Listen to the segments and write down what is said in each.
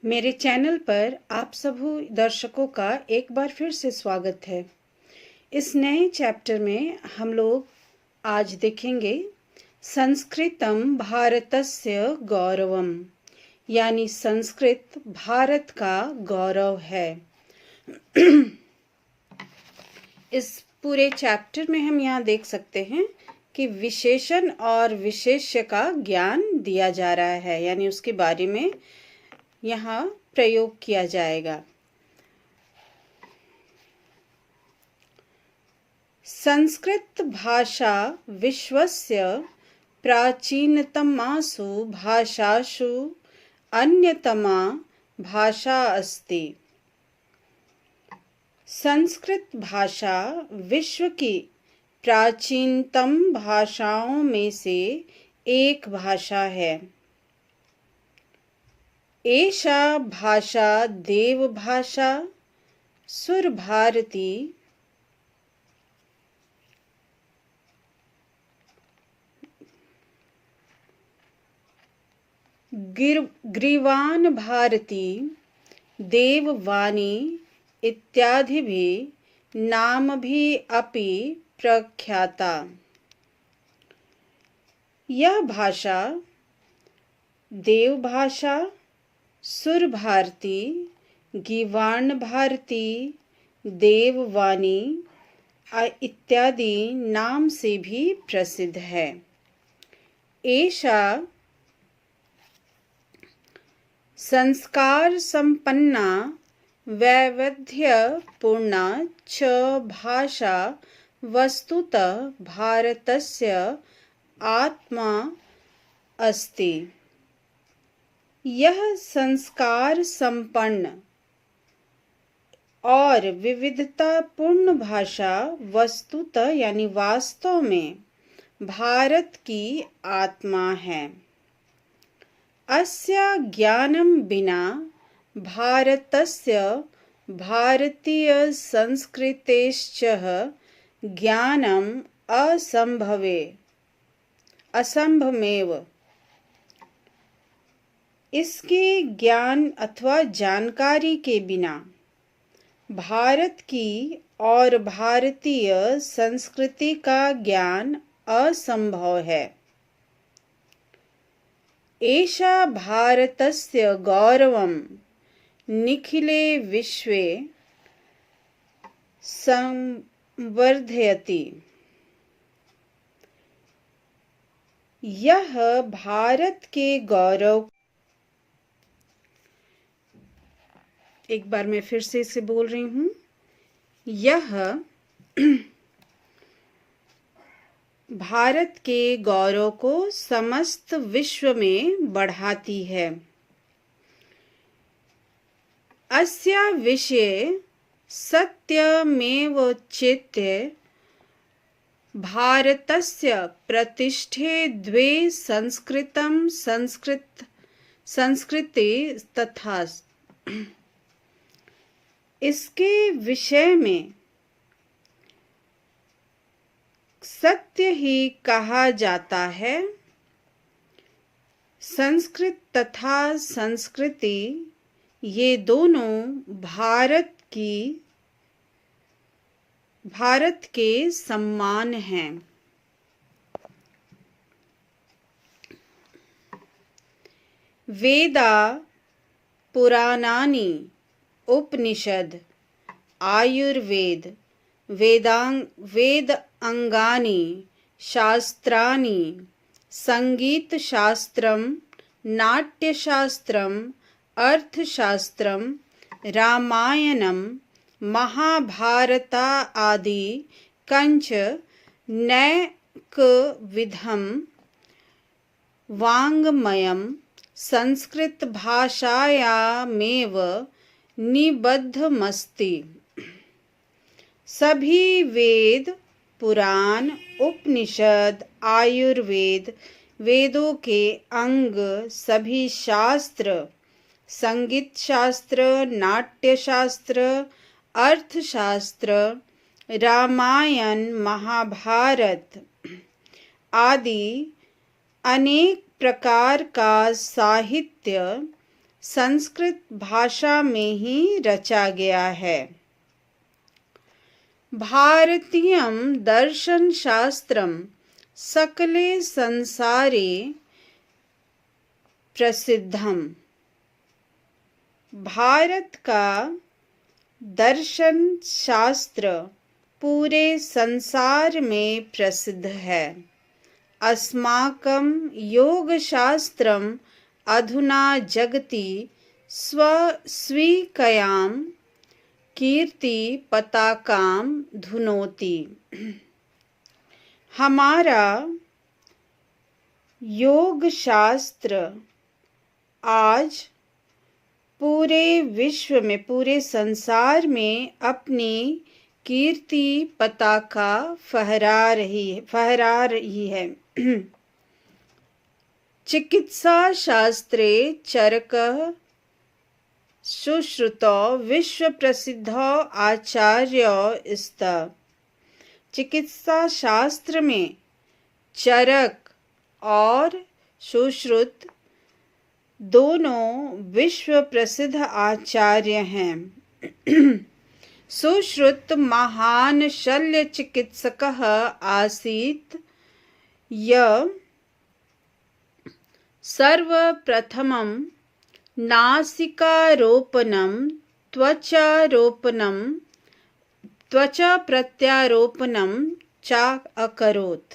मेरे चैनल पर आप सभी दर्शकों का एक बार फिर से स्वागत है। इस नए चैप्टर में हम लोग आज देखेंगे संस्कृतम भारतस्य गौरवम, यानी संस्कृत भारत का गौरव है। इस पूरे चैप्टर में हम यहाँ देख सकते हैं कि विशेषण और विशेष्य का ज्ञान दिया जा रहा है, यानी उसके बारे में यहाँ प्रयोग किया जाएगा। संस्कृत भाषा विश्वस्य प्राचीनतमासु भाषासु अन्यतमा भाषा अस्ति। संस्कृत भाषा विश्व की प्राचीनतम भाषाओं में से एक भाषा है। एषा भाषा देव भाषा सुर भारती ग्रीवान भारती देववाणी इत्यादि भी नाम भी अपि प्रख्याता। यह भाषा देव भाषा, सुर भारती, गीवाण भारती, देववाणी इत्यादि नाम से भी प्रसिद्ध है। एषा संस्कार संपन्ना वैविध्यपूर्णा च भाषा वस्तुतः भारतस्य आत्मा अस्ति। यह संस्कार संपन्न और विविधतापूर्ण भाषा वस्तुतः यानी वास्तव में भारत की आत्मा है। अस्य ज्ञानं बिना भारतस्य भारतीय संस्कृतेश्च ज्ञानम् असंभवमेव। इसके ज्ञान अथवा जानकारी के बिना भारत की और भारतीय संस्कृति का ज्ञान असंभव है। एषा भारतस्य गौरवं निखिले विश्वे संवर्धयति। यह भारत के गौरव, एक बार मैं फिर से इसे बोल रही हूँ, यह भारत के गौरव को समस्त विश्व में बढ़ाती है। अस्या विषये सत्यमेवोच्यते भारतस्य प्रतिष्ठे द्वे संस्कृति तथा। इसके विषय में सत्य ही कहा जाता है। संस्कृत तथा संस्कृति ये दोनों भारत के सम्मान हैं। वेदा पुराणानि उपनिषद आयुर्वेद वेद अंगानि शास्त्राणि संगीतशास्त्रं नाट्यशास्त्रम् अर्थशास्त्रं रामायणं महाभारता आदि कंच नैकविधं वाङ्मयं संस्कृत भाषायामेव निबद्धमस्ति। सभी वेद पुराण उपनिषद आयुर्वेद वेदों के अंग सभी शास्त्र संगीत शास्त्र नाट्य शास्त्र अर्थशास्त्र रामायण महाभारत आदि अनेक प्रकार का साहित्य संस्कृत भाषा में ही रचा गया है। भारतीयं दर्शनशास्त्रं सकले संसारे प्रसिद्धम। भारत का दर्शन शास्त्र पूरे संसार में प्रसिद्ध है। अस्माकं योगशास्त्रम् अधुना जगति स्वीकयां कीर्ति पताकां धुनोति। हमारा योग शास्त्र आज पूरे विश्व में, पूरे संसार में अपनी कीर्ति पताका फहरा रही है। चिकित्सा शास्त्रे चरकः सुश्रुतौ विश्व प्रसिद्धौ आचार्य स्तः। चिकित्सा शास्त्र में चरक और सुश्रुत दोनों विश्व प्रसिद्ध आचार्य हैं। सुश्रुत महान शल्य चिकित्सकः आसीत्। यह सर्वप्रथमं नासिकारोपणं, त्वचा प्रत्यारोपणं च अकरोत्।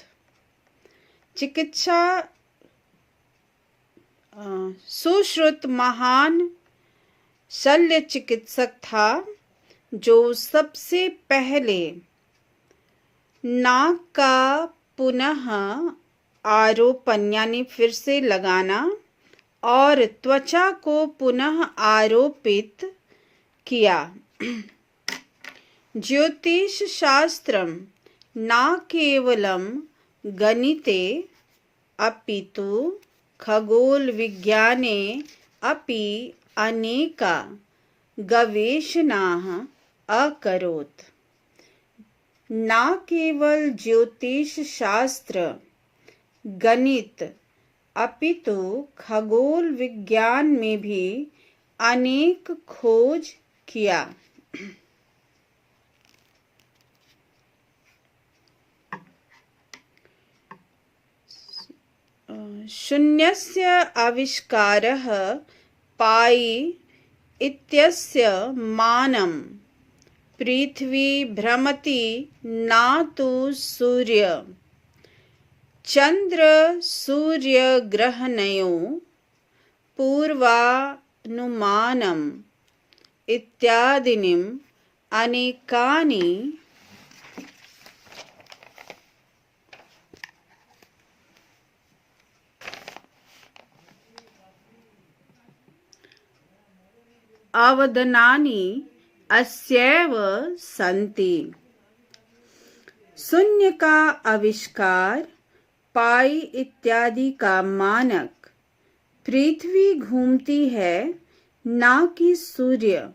चिकित्सा सुश्रुत महान शल्य चिकित्सक था जो सबसे पहले नाक का पुनः आरोपण यानी फिर से लगाना और त्वचा को पुनः आरोपित किया। ज्योतिष शास्त्रम न केवलम गणिते अपितु खगोल विज्ञाने अपि अनेका गवेषणाः अकरोत्। न केवल ज्योतिष शास्त्र, गणित अपितु खगोल विज्ञान में भी अनेक खोज किया। शून्यस्य आविष्कारः पाई इत्यस्य मानं पृथ्वी भ्रमति न तु सूर्य चंद्र सूर्य ग्रहणयोः पूर्वानुमानम् इत्यादीनि अनेकानि अवदानानि अस्यैव सन्ति। शून्य का आविष्कार, पाई इत्यादि का मानक, पृथ्वी घूमती है ना कि सूर्य,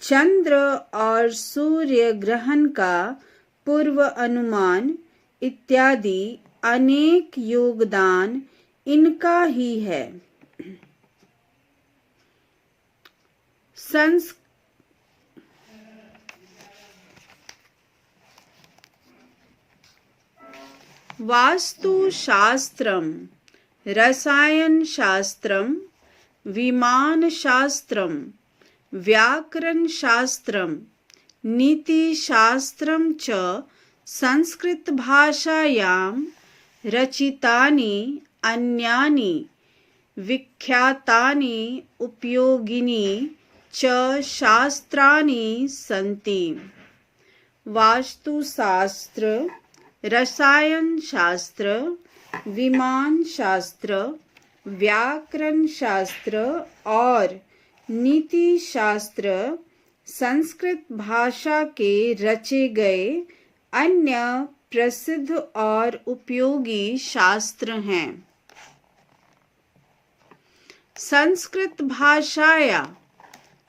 चंद्र और सूर्य ग्रहण का पूर्व अनुमान इत्यादि अनेक योगदान इनका ही है। वास्तुशास्त्रम, रसायनशास्त्रम, विमानशास्त्रम, व्याकरणशास्त्रम, नीतिशास्त्रम च संस्कृतभाषायां रचितानि अन्यानि विख्यातानि उपयोगिनी च शास्त्राणि सन्ति। वास्तुशास्त्र, रसायन शास्त्र, विमान शास्त्र, व्याकरण शास्त्र और नीति शास्त्र संस्कृत भाषा के रचे गए अन्य प्रसिद्ध और उपयोगी शास्त्र हैं। संस्कृत भाषाया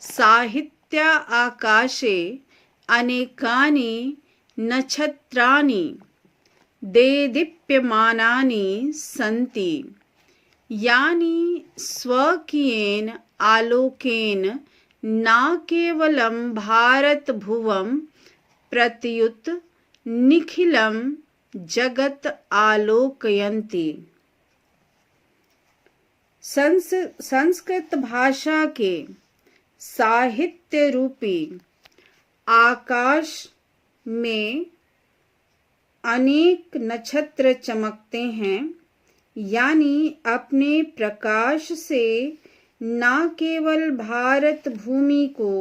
साहित्य आकाशे अनेकानि नक्षत्राणि देदीप्यमानानि सन्ति। यानी स्वकीयेन आलोकेन न केवलं भारत भुवं प्रत्युत निखिलं जगत आलोकयन्ति। संस्कृत भाषा के साहित्य रूपी आकाश में अनेक नक्षत्र चमकते हैं, यानी अपने प्रकाश से न केवल भारत भूमि को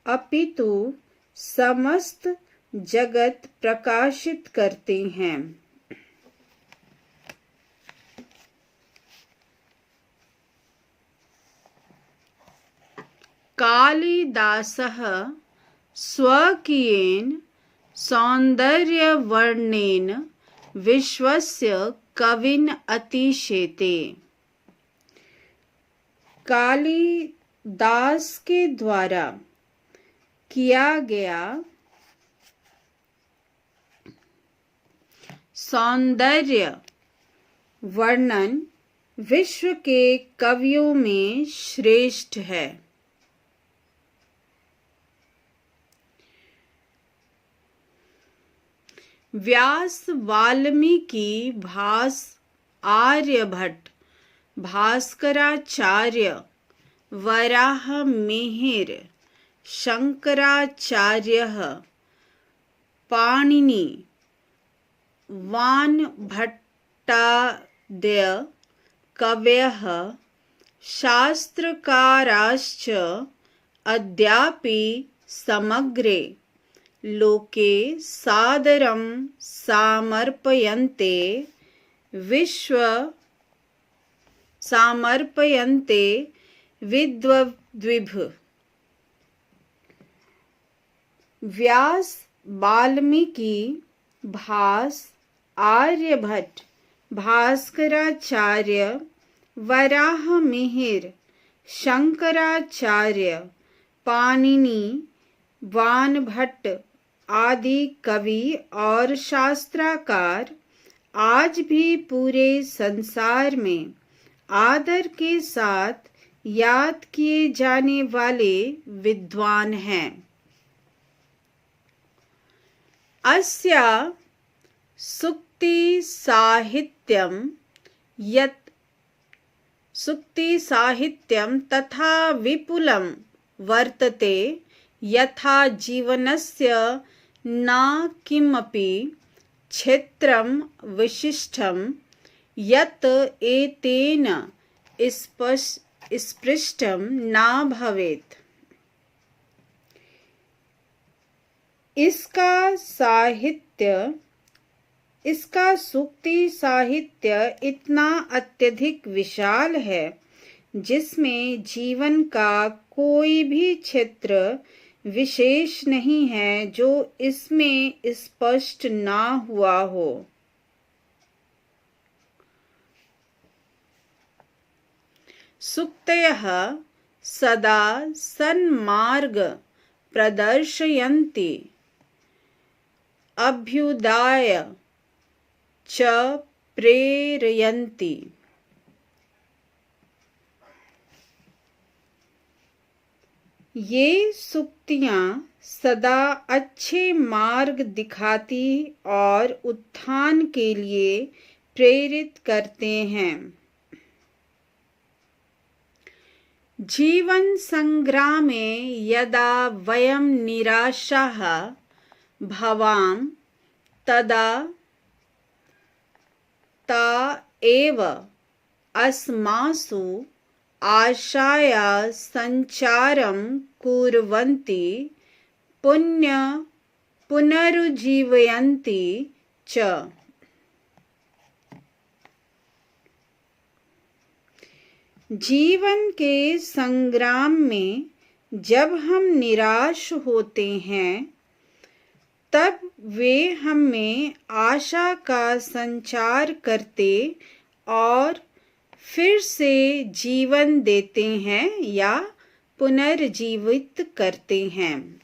अपितु समस्त जगत प्रकाशित करते हैं। कालिदासः स्वकीयेन सौन्दर्यवर्णनेन विश्वस्य कविन् अतिशेते। कालिदास के द्वारा किया गया सौंदर्य वर्णन विश्व के कवियों में श्रेष्ठ है। व्यास, वाल्मीकि, भास, आर्यभट्ट, भास्कराचार्य, वराहमिहिर, शंकराचार्यः, पाणिनि, वानभट्टादय कवयः शास्त्रकाराश्च अद्यापि समग्रे लोके सादरं समर्पयन्ते विद्वद्भिः। व्यास, वाल्मीकि, भास, आर्यभट्ट, भास्कराचार्य, वराहमिहिर, शंकराचार्य, पाणिनि, वानभट्ट आदि कवि और शास्त्रकार आज भी पूरे संसार में आदर के साथ याद किए जाने वाले विद्वान हैं। अस्या सूक्ति साहित्यं तथा विपुलं वर्तते यथा जीवनस्य न किमपि क्षेत्रं विशिष्टं यत् एतेन स्पृष्टं न भवेत्। इसका सूक्ति साहित्य इतना अत्यधिक विशाल है जिसमें जीवन का कोई भी क्षेत्र विशेष नहीं है जो इसमें स्पष्ट ना हुआ हो। सूक्तयः सदा सन्मार्ग प्रदर्शयन्ति, अभ्युदय च प्रेरयन्ति। ये सूक्तियाँ सदा अच्छे मार्ग दिखाती और उत्थान के लिए प्रेरित करते हैं। जीवन संग्रामे यदा वयं निराशाः भवाम तदा ता एव अस्मासु आशाया संचारं कुर्वन्ति पुनरुज्जीवयन्ति च। जीवन के संग्राम में जब हम निराश होते हैं तब वे हमें आशा का संचार करते और फिर से जीवन देते हैं या पुनर्जीवित करते हैं।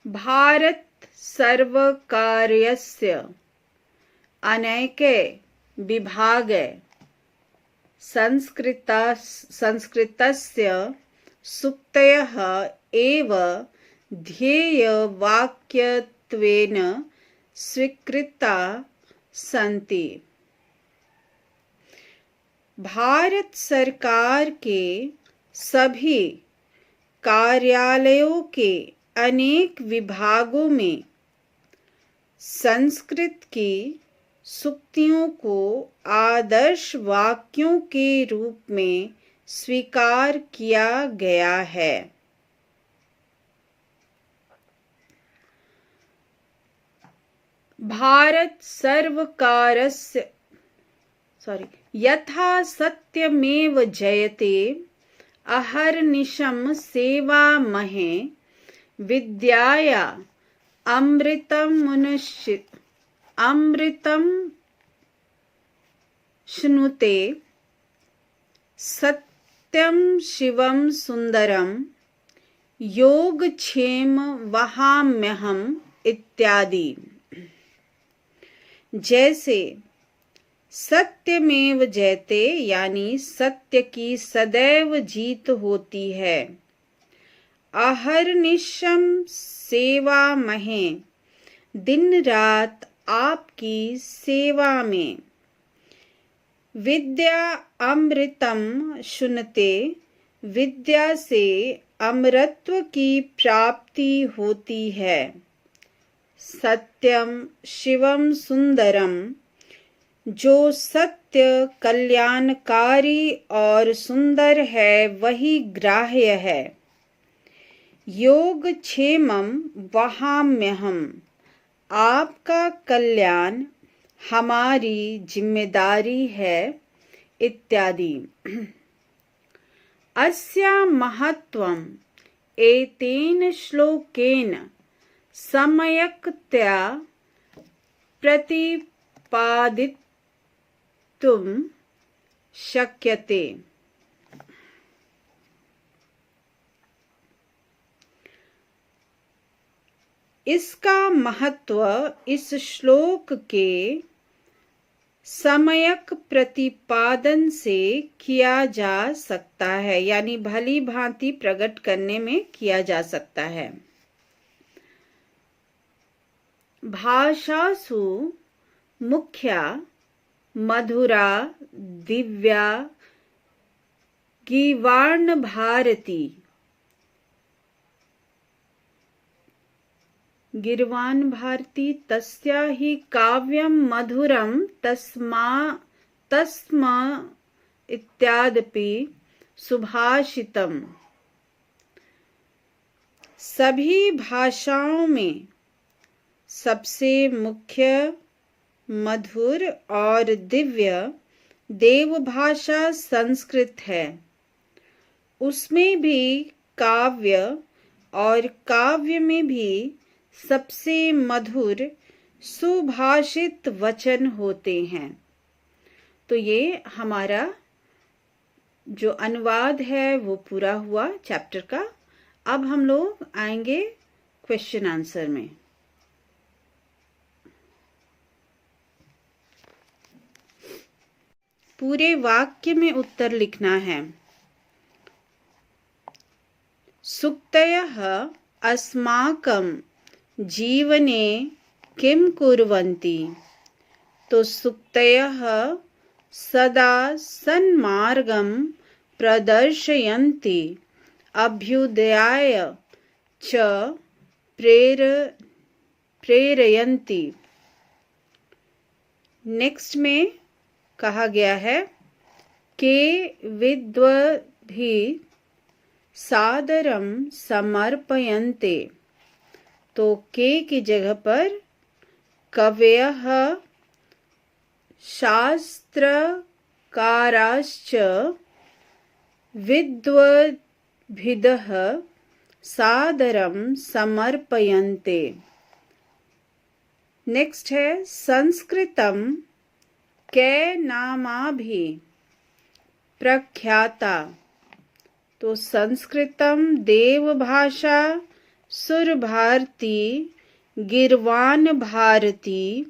भारत सर्वकारस्य अनेके विभागे संस्कृतस्य सुक्तयः एव ध्येयवाक्यत्वेन स्वीकृता सन्ति। भारत सरकार के सभी कार्यालयों के अनेक विभागों में संस्कृत की सूक्तियों को आदर्श वाक्यों के रूप में स्वीकार किया गया है। भारत सर्वकारस्य यथा सत्यमेव जयते अहर्निशं सेवामहे विद्याया अमृतं श्नुते सत्यं शिवं सुंदरम योगक्षेम वहाम्यहम् इत्यादि। जैसे सत्यमेव जयते यानी सत्य की सदैव जीत होती है, अहर्निशम सेवामहे दिन रात आपकी सेवा में, विद्या अमृतम शुनते विद्या से अमरत्व की प्राप्ति होती है, सत्यम शिवम सुंदरम जो सत्य कल्याणकारी और सुंदर है वही ग्राह्य है, योगक्षेमम वहाम्यहम् आपका कल्याण हमारी जिम्मेदारी है इत्यादि। अस्या महत्वम् एतेन श्लोकेन सम्यक्तया प्रतिपादितुं शक्यते। इसका महत्व इस श्लोक के सम्यक प्रतिपादन से किया जा सकता है, यानी भली भांति प्रकट करने में किया जा सकता है। भाषासु मुख्या मधुरा दिव्या गीर्वाण भारती तस्या हि काव्यं मधुरं तस्म इत्यादपि सुभाषितम्। सभी भाषाओं में सबसे मुख्य मधुर और दिव्य देवभाषा संस्कृत है। उसमें भी काव्य और काव्य में भी सबसे मधुर सुभाषित वचन होते हैं। तो ये हमारा जो अनुवाद है वो पूरा हुआ चैप्टर का। अब हम लोग आएंगे क्वेश्चन आंसर में। पूरे वाक्य में उत्तर लिखना है। सूक्तयः अस्माकं जीवने किं कुर्वन्ति? तो सूक्तयः सदा सन्मार्गं प्रदर्शयन्ति, अभ्युदयाय च प्रेरयन्ति। नेक्स्ट में कहा गया है के विद्वद्भिः सादरं समर्पयन्ते। तो के की जगह पर कवयः शास्त्रकाराश्च विद्वद्भिः सादरं समर्पयन्ते। नेक्स्ट है संस्कृतं के नामाभिः प्रख्याता। तो संस्कृतम देवभाषा सुरभारती गीर्वाण भारती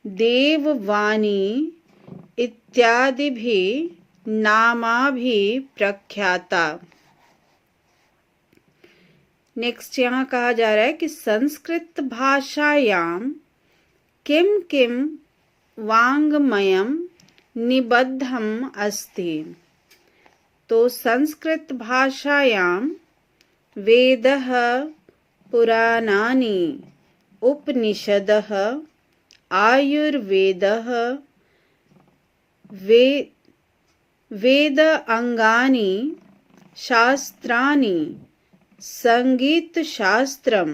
देववाणी इत्यादिभिः नामाभिः प्रख्याता। नेक्स्ट यहाँ कहा जा रहा है कि संस्कृत भाषायां किम किम वाङ्मयं निबद्धम् अस्ति। तो संस्कृत भाषायां वेदः, पुराणानि, उपनिषदः, आयुर्वेदः, वेद अंगानि, शास्त्राणि, संगीतशास्त्रं,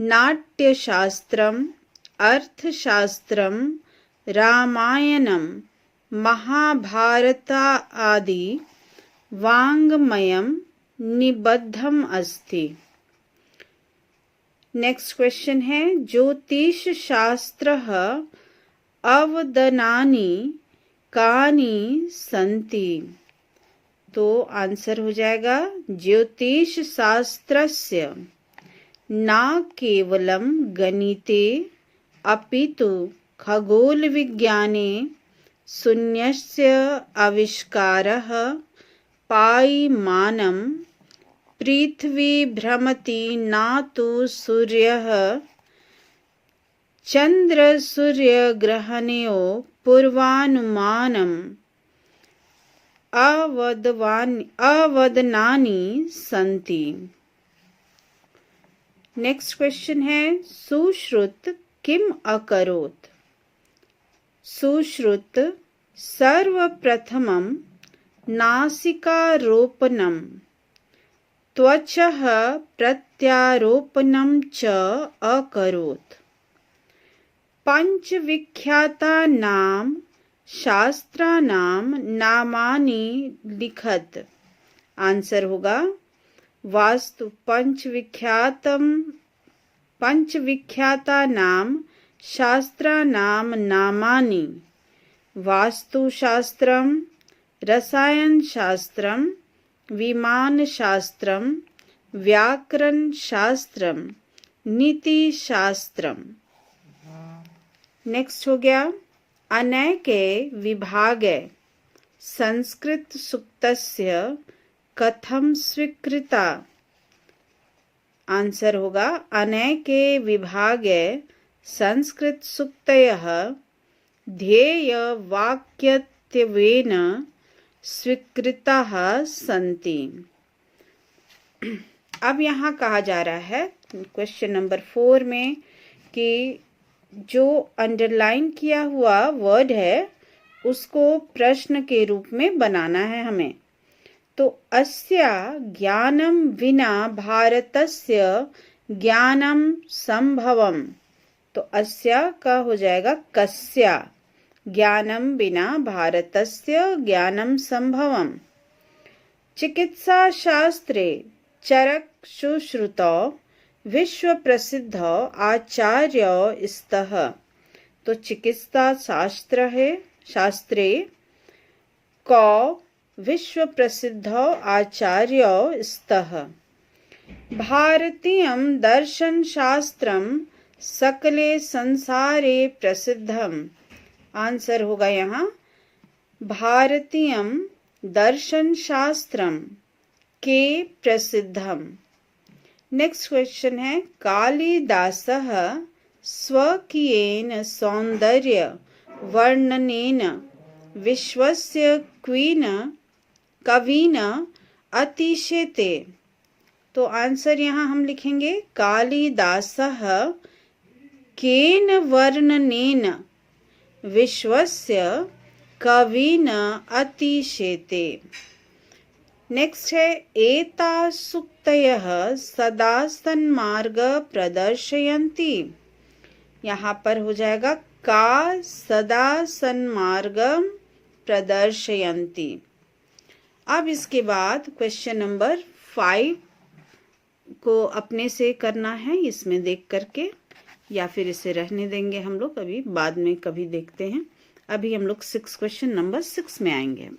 नाट्यशास्त्रम्, अर्थशास्त्रं, रामायणं, महाभारत आदि वाङ्मयं निबद्धम् अस्ति। नेक्स्ट क्वेश्चन है ज्योतिष शास्त्रः अवदनानि कानि सन्ति। तो आंसर हो जाएगा ज्योतिष शास्त्रस्य न केवलं गणिते अपितु खगोल विज्ञाने शून्यस्य आविष्कारः, पायमानं पृथ्वी भ्रमति न तु सूर्यः, चंद्र सूर्य ग्रहणयोः पूर्वानुमानम् अवदनानि सन्ति। नेक्स्ट क्वेश्चन है सुश्रुत किम अकरोत्। सुश्रुत सर्वप्रथमं नासिकारोपणं, त्वचः प्रत्यारोपणं च अकरोत्। पंचविख्यातानां शास्त्राणां नामानि लिखत। आंसर होगा वास्तु पंचविख्यातानां शास्त्राणां नामानि वास्तुशास्त्रं, रसायनशास्त्रं, विमानशास्त्रं, व्याकरणशास्त्रं, नीतिशास्त्रम्। नेक्स्ट हो गया अनेके विभागे संस्कृत सूक्तस्य कथं स्वीकृता। आंसर होगा अनेके विभागे संस्कृत सूक्तयः ध्येय वाक्यत्वेन स्वीकृताः सन्ति। अब यहाँ कहा जा रहा है क्वेश्चन नंबर 4 में कि जो अंडरलाइन किया हुआ वर्ड है उसको प्रश्न के रूप में बनाना है हमें। तो अस्या ज्ञानं विना भारतस्य ज्ञानं संभवम्। तो अस्या का हो जाएगा कस्या, ज्ञानं विना भारतस्य ज्ञानं संभवम्। चिकित्सा शास्त्रे चरकसुश्रुतौ विश्व प्रसिद्ध आचार्य स्तः। तो चिकित्सा शास्त्रे क विश्व प्रसिद्ध आचार्य स्तः। भारतीयं दर्शन शास्त्रं सकले संसारे प्रसिद्धम्। आंसर होगा यहाँ भारतीयं दर्शन शास्त्रम के प्रसिद्धम। नेक्स्ट क्वेश्चन है कालिदासः स्वकीयेन सौंदर्य वर्णनेन विश्वस्य कवीन अतिशेते। तो आंसर यहाँ हम लिखेंगे कालिदासः केन वर्णनेन विश्वस्य कवीन अतिशेते। नेक्स्ट है एता सूक्तयः सदा सन्मार्ग प्रदर्शयन्ति। यहाँ पर हो जाएगा का सदा सन्मार्ग प्रदर्शयन्ति। अब इसके बाद क्वेश्चन नंबर 5 को अपने से करना है इसमें देख करके, या फिर इसे रहने देंगे हम लोग, अभी बाद में कभी देखते हैं। अभी हम लोग क्वेश्चन नंबर 6 में आएंगे।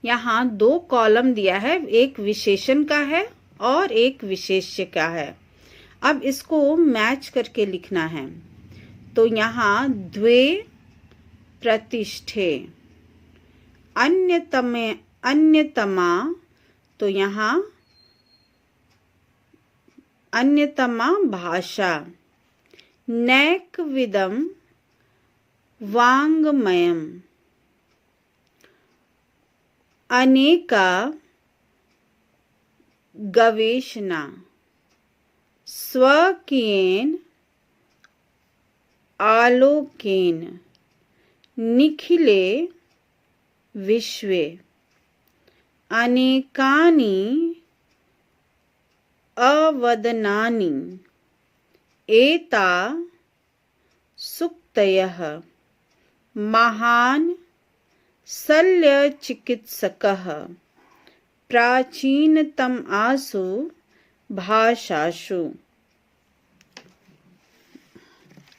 यहाँ 2 कॉलम दिया है, एक विशेषण का है और एक विशेष्य क्या है। अब इसको मैच करके लिखना है। तो यहाँ द्वे प्रतिष्ठे, अन्यतमा, तो यहाँ अन्यतमा भाषा, नैकविदं वाङ्मयम्, अनेका गवेषणा, स्वकीयेन आलोकेन, निखिले विश्वे, अनेकानि अवदनानि, एता सुक्तयः, महान् शल्यचिकित्सकः, प्राचीनतमासु भाषासु।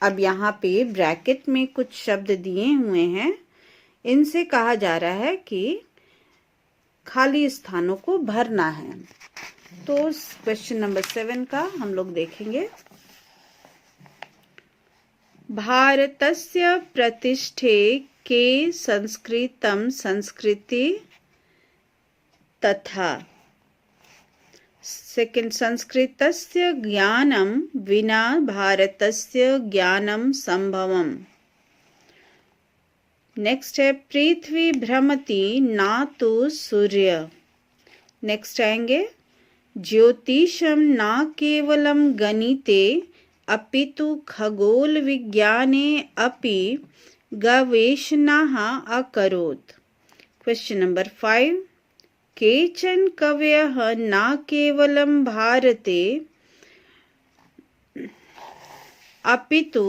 अब यहाँ पे ब्रैकेट में कुछ शब्द दिए हुए हैं, इनसे कहा जा रहा है कि खाली स्थानों को भरना है। तो क्वेश्चन नंबर 7 का हम लोग देखेंगे। भारतस्य प्रतिष्ठे के संस्कृतं संस्कृति तथा। सेकंड, संस्कृतस्य ज्ञानं विना भारतस्य ज्ञानं संभवम्। नेक्स्ट है पृथ्वी भ्रमति ना तो सूर्य। नेक्स्ट आएंगे ज्योतिषं ना केवलं गणिते अपितु खगोल विज्ञाने अपि गवेषणाः अकरोत्। क्वेश्चन नंबर 5, केचन कवयः न केवलं भारते अपितु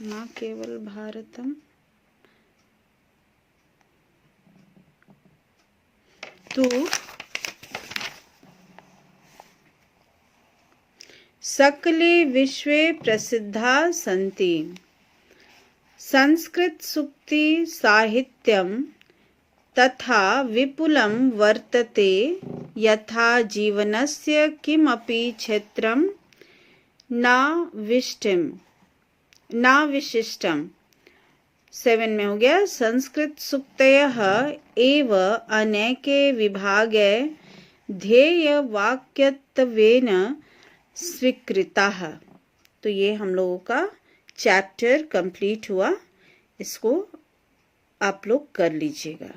न केवल भारतम तु सकले विश्वे प्रसिद्धा सन्ति। संस्कृत सूक्ति साहित्यं तथा विपुलं वर्तते, यथा जीवनस्य किमपि क्षेत्रं न विशिष्टम्। 7 में हो गया संस्कृत सूक्तयः एव अनेके विभागे ध्येय वाक्यत्वेन स्वीकृताः। तो ये हम लोगों का चैप्टर कंप्लीट हुआ। इसको आप लोग कर लीजिएगा।